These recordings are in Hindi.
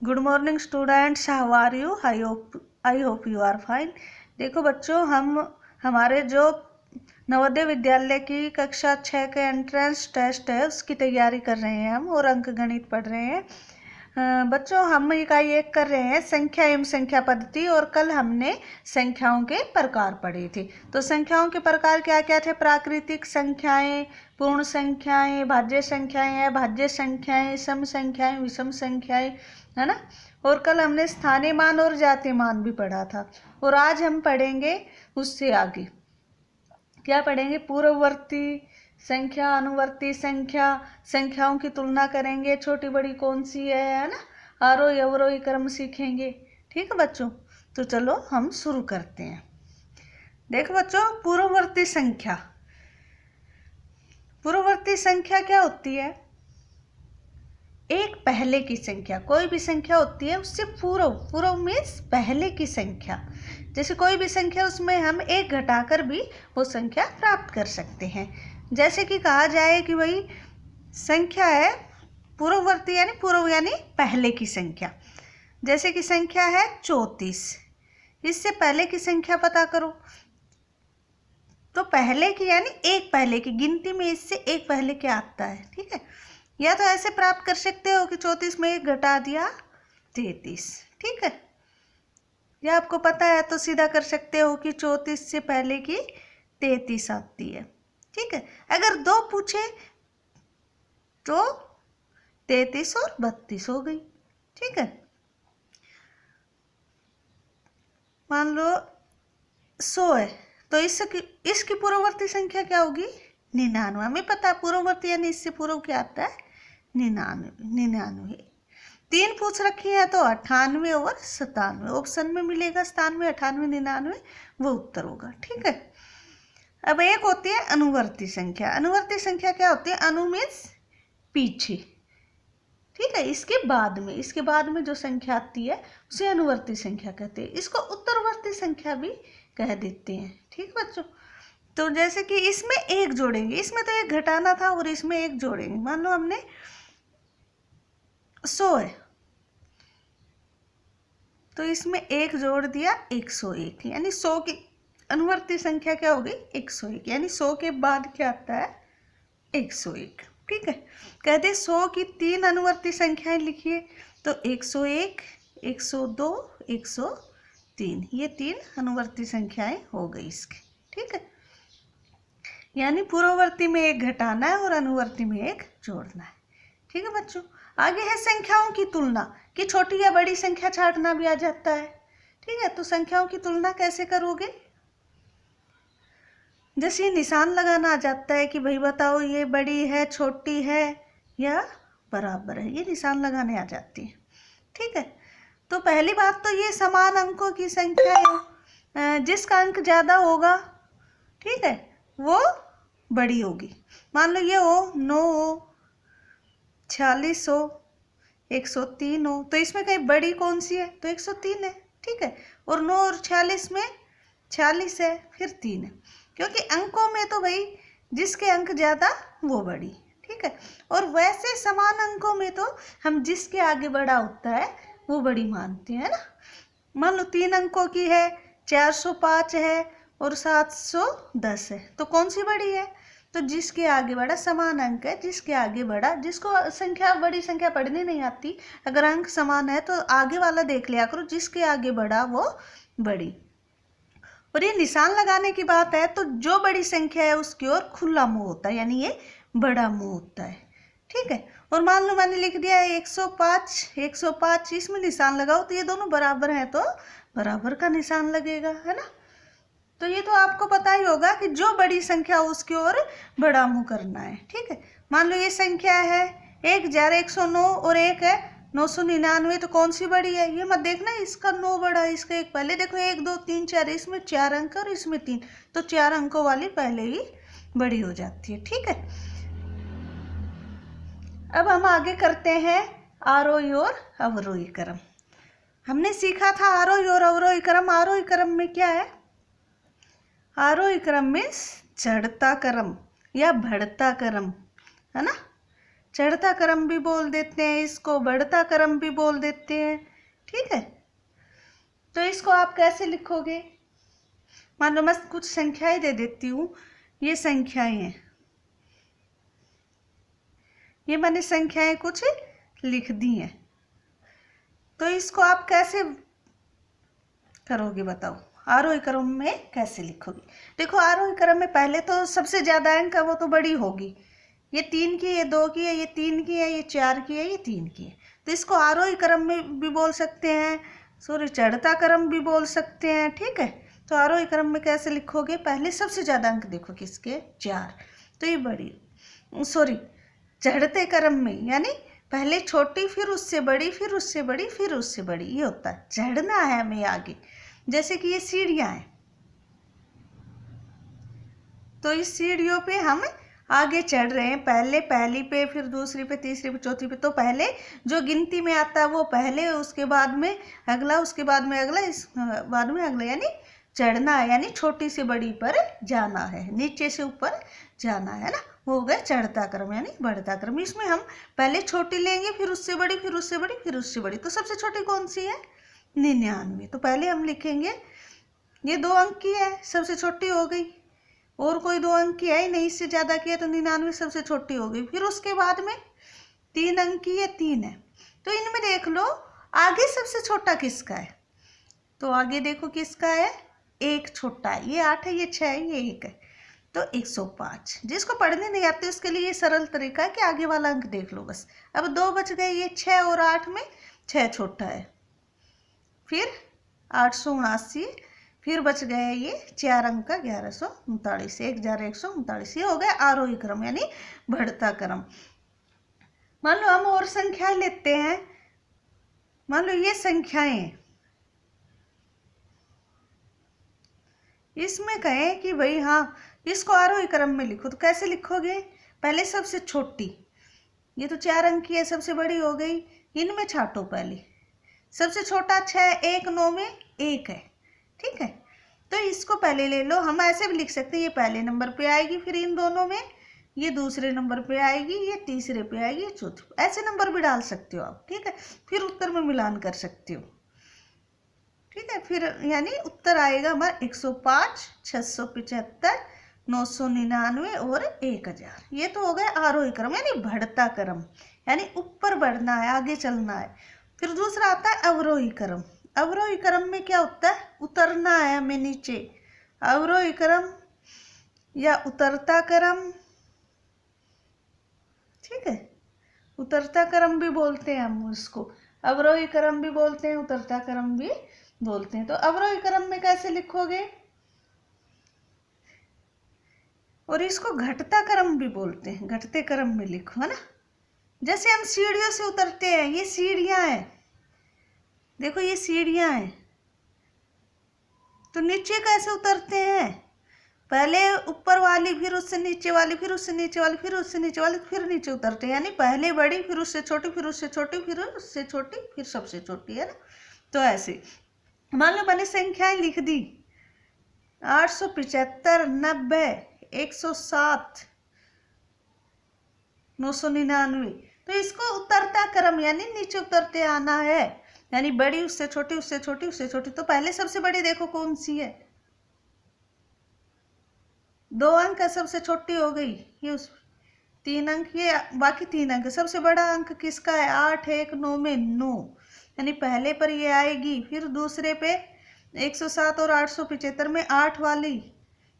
Good morning students, how are you? I hope you are fine. देखो बच्चों, हमारे जो नवोदय विद्यालय की कक्षा 6 के एंट्रेंस टेस्ट है उसकी तैयारी कर रहे हैं हम, और अंक गणित पढ़ रहे हैं। बच्चों, हम इकाई 1 कर रहे हैं संख्या एवं संख्या पद्धति, और कल हमने संख्याओं के प्रकार पढ़े थे। तो संख्याओं के प्रकार क्या क्या थे? प्राकृतिक संख्याएं, पूर्ण संख्याएं, भाज्य संख्याएं, अभाज्य संख्याएं, सम संख्याएं, विषम संख्याएं, है ना। और कल हमने स्थानीय मान और जातीय मान भी पढ़ा था। और आज हम पढ़ेंगे उससे आगे। क्या पढ़ेंगे? पूर्ववर्ती संख्या, अनुवर्ती संख्या, संख्याओं की तुलना करेंगे, छोटी बड़ी कौन सी है ना। आरोही अवरोही क्रम सीखेंगे। ठीक है बच्चों, तो चलो हम शुरू करते हैं। देखो बच्चों, पूर्ववर्ती संख्या। पूर्ववर्ती संख्या क्या होती है? एक पहले की संख्या। कोई भी संख्या होती है उससे पूर्व मीन्स पहले की संख्या। जैसे कोई भी संख्या, उसमें हम एक घटाकर भी वो संख्या प्राप्त कर सकते हैं। जैसे कि कहा जाए कि भाई संख्या है पूर्ववर्ती, यानी पूर्व यानी पहले की संख्या। जैसे कि संख्या है 34, इससे पहले की संख्या पता करो। तो पहले की यानी एक पहले की गिनती में इससे एक पहले क्या आता है। ठीक है, या तो ऐसे प्राप्त कर सकते हो कि 34 में एक घटा दिया 33। ठीक है, या आपको पता है तो सीधा कर सकते हो कि 34 से पहले की 33 आती है। ठीक है, अगर दो पूछे तो 33 और 32 हो गई। ठीक है, मान लो 100 है तो इसकी पूर्ववर्ती संख्या क्या होगी? 99। हमें पता है पूर्ववर्ती यानी इससे पूर्व क्या आता है? 99। 3 पूछ रखी है तो 98 और 97 ऑप्शन में मिलेगा। 97, 98, 99 वो उत्तर होगा। ठीक है, अब एक होती है अनुवर्ती संख्या। अनुवर्ती संख्या क्या होती है? अनु मीन्स पीछे। ठीक है, इसके बाद में जो संख्या आती है उसे अनुवर्ती संख्या कहते हैं। इसको उत्तरवर्ती संख्या भी कह देते हैं। ठीक बच्चों, तो जैसे कि इसमें एक जोड़ेंगे, इसमें तो एक घटाना था और इसमें एक जोड़ेंगे। मान लो हमने 100 है तो इसमें एक जोड़ दिया 101, यानी 100 की अनुवर्ती संख्या क्या होगी? 101, यानी 100 के बाद क्या आता है? 101। ठीक है, कहते 100 की 3 अनुवर्ती संख्याएं लिखिए, तो 101, 102, 103, ये 3 अनुवर्ती संख्याएं हो गई इसकी। ठीक है, यानी पूर्ववर्ती में एक घटाना है और अनुवर्ती में एक जोड़ना है। ठीक है बच्चों, आगे है संख्याओं की तुलना, कि छोटी या बड़ी संख्या छांटना भी आ जाता है। ठीक है, तो संख्याओं की तुलना कैसे करोगे? जैसे निशान लगाना आ जाता है कि भाई बताओ ये बड़ी है, छोटी है या बराबर है, ये निशान लगाने आ जाती है। ठीक है, तो पहली बात तो ये समान अंकों की संख्या है, जिसका अंक ज़्यादा होगा, ठीक है, वो बड़ी होगी। मान लो ये हो 9 हो, 46 हो, 103 हो, तो इसमें कहीं बड़ी कौन सी है? तो 103 है। ठीक है, और 9 और 46 में 46 है, फिर 3 है, क्योंकि अंकों में तो भाई जिसके अंक ज़्यादा वो बड़ी। ठीक है, और वैसे समान अंकों में तो हम जिसके आगे बड़ा होता है वो बड़ी मानते हैं ना। मान लो 3 अंकों की है, 405 है और 710 है, तो कौन सी बड़ी है? तो जिसके आगे बड़ा, समान अंक है, जिसके आगे बड़ा। जिसको संख्या बड़ी संख्या पढ़ने नहीं आती, अगर अंक समान है तो आगे वाला देख लिया करो, जिसके आगे बड़ा वो बड़ी। और ये निशान लगाने की बात है तो जो बड़ी संख्या है उसकी ओर खुला मुंह होता है, यानी ये बड़ा मुंह होता है। ठीक है, और मान लो मैंने लिख दिया 105, इसमें निशान लगाओ तो ये दोनों बराबर हैं तो बराबर का निशान लगेगा, है ना। तो ये तो आपको पता ही होगा कि जो बड़ी संख्या उसकी ओर बड़ा मुंह करना है। ठीक है, मान लो ये संख्या है 1109 और एक है 999, तो कौन सी बड़ी है? ये मत देखना इसका 9 बड़ा है, इसका 1 पहले। देखो 1 2 3 4, इसमें 4 अंक और इसमें 3, तो 4 अंकों वाली पहले ही बड़ी हो जाती है। ठीक है, अब हम आगे करते हैं आरोही और अवरोही क्रम। हमने सीखा था आरोही और अवरोही क्रम। आरोही क्रम में क्या है? आरोही क्रम में चढ़ता क्रम या बढ़ता क्रम, है ना। चढ़ता क्रम भी बोल देते हैं, इसको बढ़ता क्रम भी बोल देते हैं। ठीक है, तो इसको आप कैसे लिखोगे? मान लो मैं कुछ संख्याएं दे देती हूँ, ये संख्याएं हैं, ये मैंने संख्याएं कुछ लिख दी हैं, तो इसको आप कैसे करोगे बताओ? आरोही क्रम में कैसे लिखोगे? देखो आरोही क्रम में पहले तो सबसे ज़्यादा अंक है वो तो बड़ी होगी, ये 3 की, ये 2 की है, ये 3 की है, ये 4 की है, ये 3 की है, तो इसको आरोही क्रम में भी बोल सकते हैं, सॉरी चढ़ता क्रम भी बोल सकते हैं। ठीक है, तो आरोही क्रम में कैसे लिखोगे? पहले सबसे ज़्यादा अंक देखो किसके, 4, तो ये बड़ी, सॉरी चढ़ते क्रम में यानी पहले छोटी फिर उससे बड़ी फिर उससे बड़ी फिर उससे बड़ी, ये होता है, चढ़ना है हमें आगे। जैसे कि ये सीढ़ियाँ हैं, तो इस सीढ़ियों पे हम आगे चढ़ रहे हैं, पहले पहली पे, फिर दूसरी पे, तीसरी पे, चौथी पे, तो पहले जो गिनती में आता है वो पहले, उसके बाद में अगला, उसके बाद में अगला, इस बाद में अगला, यानी चढ़ना है, यानी छोटी से बड़ी पर जाना है, नीचे से ऊपर जाना है ना, वो हो गया चढ़ता क्रम यानी बढ़ता क्रम। इसमें हम पहले छोटी लेंगे, फिर उससे बड़ी, फिर उससे बड़ी, फिर उससे बड़ी, तो सबसे छोटी कौन सी है? 99। तो पहले हम लिखेंगे ये 2 अंक की है, सबसे छोटी हो गई, और कोई 2 अंक की है ही नहीं, इससे ज़्यादा की है, तो 99 सबसे छोटी हो गई। फिर उसके बाद में 3 अंक की है, 3 है, तो इनमें देख लो आगे सबसे छोटा किसका है, तो आगे देखो किसका है, 1 छोटा है, ये 8 है, ये 6 है, ये 1 है, तो 105। जिसको पढ़ने नहीं आते उसके लिए ये सरल तरीका है कि आगे वाला अंक देख लो बस। अब 2 बच गए, ये 6 और 8 में 6 छोटा है, फिर 879, फिर बच गए ये 4 अंक का 1139, 1139, ये हो गया आरोही क्रम यानी बढ़ता क्रम। मान लो हम और संख्याएं लेते हैं, मान लो ये संख्याएं, इसमें कहें कि भाई हाँ इसको आरोही क्रम में लिखो, तो कैसे लिखोगे? पहले सबसे छोटी, ये तो 4 अंक की है, सबसे बड़ी हो गई, इनमें छाटो पहले, सबसे छोटा 6, 1 9 में 1 है। ठीक है, तो इसको पहले ले लो, हम ऐसे भी लिख सकते हैं, ये पहले नंबर पे आएगी, फिर इन दोनों में ये दूसरे नंबर पे आएगी, ये तीसरे पे आएगी, ये चौथे, ऐसे नंबर भी डाल सकते हो आप। ठीक है, फिर उत्तर में मिलान कर सकते हो। ठीक है, फिर यानी उत्तर आएगा हमारा 105, 675, 999 और 1000। ये तो हो गया आरोही क्रम यानी बढ़ता क्रम, यानी ऊपर बढ़ना है, आगे चलना है। फिर दूसरा आता है अवरोही क्रम। अवरोही क्रम में क्या होता है? उतरना है हमें नीचे, अवरोही क्रम या उतरता क्रम। ठीक है, उतरता क्रम भी बोलते हैं हम उसको, अवरोही क्रम भी बोलते हैं, उतरता क्रम भी बोलते हैं। तो अवरोही क्रम में कैसे लिखोगे? और इसको घटता क्रम भी बोलते हैं, घटते क्रम में लिखो, है ना। जैसे हम सीढ़ियों से उतरते हैं, ये सीढ़ियां हैं, देखो ये सीढ़ियां हैं, तो नीचे कैसे उतरते हैं? पहले ऊपर वाली, फिर उससे नीचे वाली, फिर उससे नीचे वाली, फिर उससे नीचे वाली, फिर नीचे उतरते हैं, यानी पहले बड़ी, फिर उससे छोटी, फिर उससे छोटी, फिर उससे छोटी, फिर सबसे छोटी, है ना। तो ऐसे मान लो मैंने संख्याएं लिख दी, 875, 90, 107, 999, तो इसको उतरता क्रम यानी नीचे उतरते आना है, यानी बड़ी उससे छोटी, उससे छोटी, उससे छोटी। तो पहले सबसे बड़ी देखो कौन सी है, 2 अंक है, सबसे छोटी हो गई ये, उस 3 अंक, ये बाकी 3 अंक। सबसे बड़ा अंक किसका है? 8, 1 9 में 9, यानी पहले पर ये आएगी, फिर दूसरे पे 107 और 875 में 8 वाली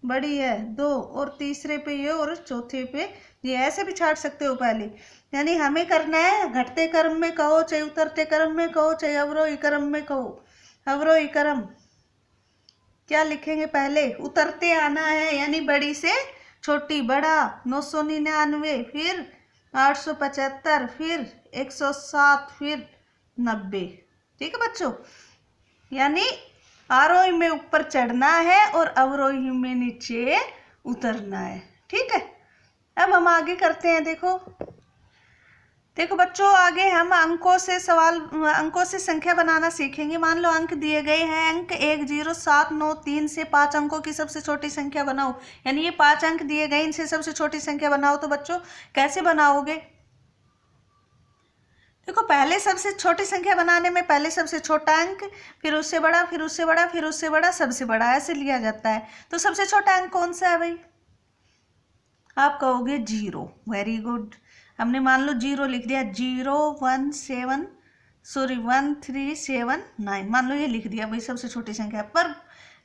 बड़ी है 2, और तीसरे पे ये, और चौथे पे ये, ऐसे भी छाट सकते हो पहले। यानी हमें करना है घटते क्रम में कहो, चाहे उतरते क्रम में कहो, चाहे अवरोही क्रम में कहो। अवरोही क्रम क्या लिखेंगे? पहले उतरते आना है, यानी बड़ी से छोटी, बड़ा 999, फिर 875, फिर 107, फिर 90। ठीक है बच्चों, यानी आरोही में ऊपर चढ़ना है और अवरोही में नीचे उतरना है। ठीक है, अब हम आगे करते हैं। देखो बच्चों, आगे हम अंकों से संख्या बनाना सीखेंगे। मान लो अंक दिए गए हैं, अंक 10793 से 5 अंकों की सबसे छोटी संख्या बनाओ। यानी ये 5 अंक दिए गए, इनसे सबसे छोटी संख्या बनाओ। तो बच्चों कैसे बनाओगे? देखो पहले सबसे छोटी संख्या बनाने में पहले सबसे छोटा अंक, फिर उससे बड़ा, फिर उससे बड़ा, फिर उससे बड़ा, सबसे बड़ा, ऐसे लिया जाता है। तो सबसे छोटा अंक कौन सा है भाई? आप कहोगे 0। Very good. हमने मान लो 0 लिख दिया, 1379, मान लो ये लिख दिया भाई सबसे छोटी संख्या। पर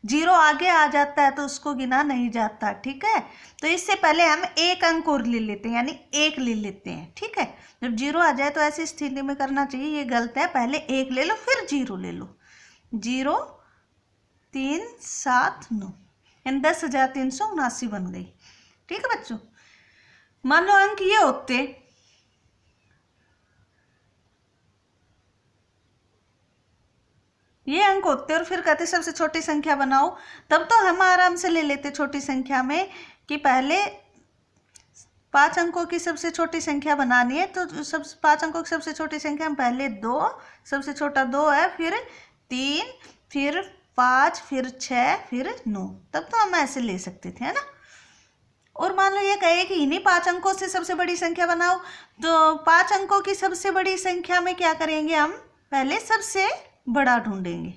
0 आगे आ जाता है तो उसको गिना नहीं जाता, ठीक है। तो इससे पहले हम एक अंक और ले लेते हैं, यानी 1 ले लेते हैं, ठीक है। जब 0 आ जाए तो ऐसी स्थिति में करना चाहिए, ये गलत है। पहले 1 ले लो फिर 0 ले लो। 0 3 7 9 यानी 10,379 बन गई, ठीक है बच्चों। मान लो अंक ये होते, ये अंक होते और फिर कहते सबसे छोटी संख्या बनाओ, तब तो हम आराम से ले लेते छोटी संख्या में कि पहले 5 अंकों की सबसे छोटी संख्या बनानी है। तो सब 5 अंकों की सबसे छोटी संख्या हम पहले 2, सबसे छोटा 2 है, फिर 3, फिर 5, फिर 6, फिर 9, तब तो हम ऐसे ले सकते थे, है ना। और मान लो ये कहे कि इन्हीं 5 अंकों से सबसे बड़ी संख्या बनाओ, तो 5 अंकों की सबसे बड़ी संख्या में क्या करेंगे, हम पहले सबसे बड़ा ढूंढेंगे।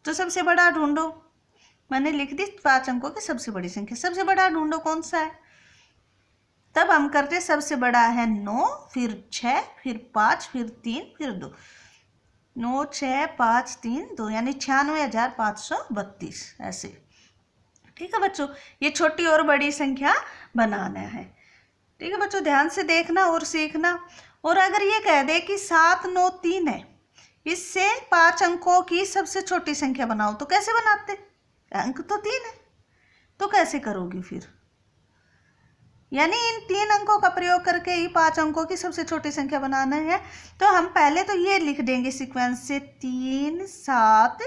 तो सबसे बड़ा ढूंढो, मैंने लिख दी 5 अंकों की सबसे बड़ी संख्या। सबसे बड़ा ढूंढो कौन सा है, तब हम करते सबसे बड़ा है 9, फिर 6, फिर 5, फिर 3, फिर 2। 9 6 5 3 2 यानी 96,532, ऐसे, ठीक है बच्चों। ये छोटी और बड़ी संख्या बनाना है, ठीक है बच्चों। ध्यान से देखना और सीखना। और अगर ये कह दे कि 7 9 3 है, इससे 5 अंकों की सबसे छोटी संख्या बनाओ, तो कैसे बनाते? अंक तो 3 है, तो कैसे करोगी फिर? यानी इन 3 अंकों का प्रयोग करके ही 5 अंकों की सबसे छोटी संख्या बनाना है। तो हम पहले तो ये लिख देंगे सीक्वेंस से, 3 7,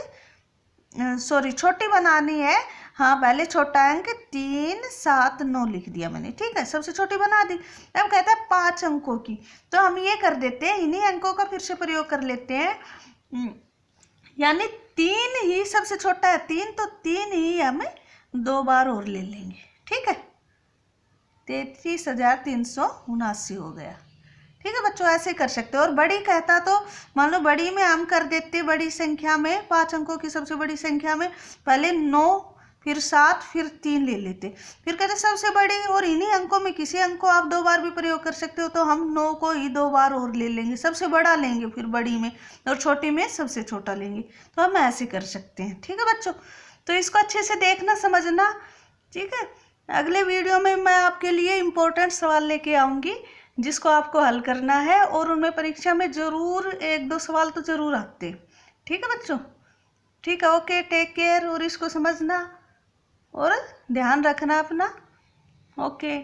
सॉरी छोटी बनानी है, हाँ पहले छोटा अंक 3 7 9 लिख दिया मैंने, ठीक है, सबसे छोटी बना दी। अब कहता है 5 अंकों की, तो हम ये कर देते हैं, इन्हीं अंकों का फिर से प्रयोग कर लेते हैं। यानी 3 ही सबसे छोटा है, 3, तो 3 ही हमें 2 बार और ले लेंगे, ठीक है। 33,379 हो गया, ठीक है बच्चों। ऐसे कर सकते हो। और बड़ी कहता तो मान लो बड़ी में हम कर देते, बड़ी संख्या में 5 अंकों की सबसे बड़ी संख्या में पहले 9, फिर 7, फिर 3 ले लेते, फिर कहते सबसे बड़ी, और इन्हीं अंकों में किसी अंक को आप 2 बार भी प्रयोग कर सकते हो। तो हम 9 को ही 2 बार और ले लेंगे, सबसे बड़ा लेंगे फिर बड़ी में, और छोटी में सबसे छोटा लेंगे। तो हम ऐसे कर सकते हैं, ठीक है बच्चों। तो इसको अच्छे से देखना समझना, ठीक है। अगले वीडियो में मैं आपके लिए इम्पोर्टेंट सवाल लेके आऊँगी जिसको आपको हल करना है, और उनमें परीक्षा में ज़रूर 1-2 सवाल तो ज़रूर आते, ठीक है बच्चों। ठीक है, ओके, टेक केयर। और इसको समझना और ध्यान रखना अपना, ओके।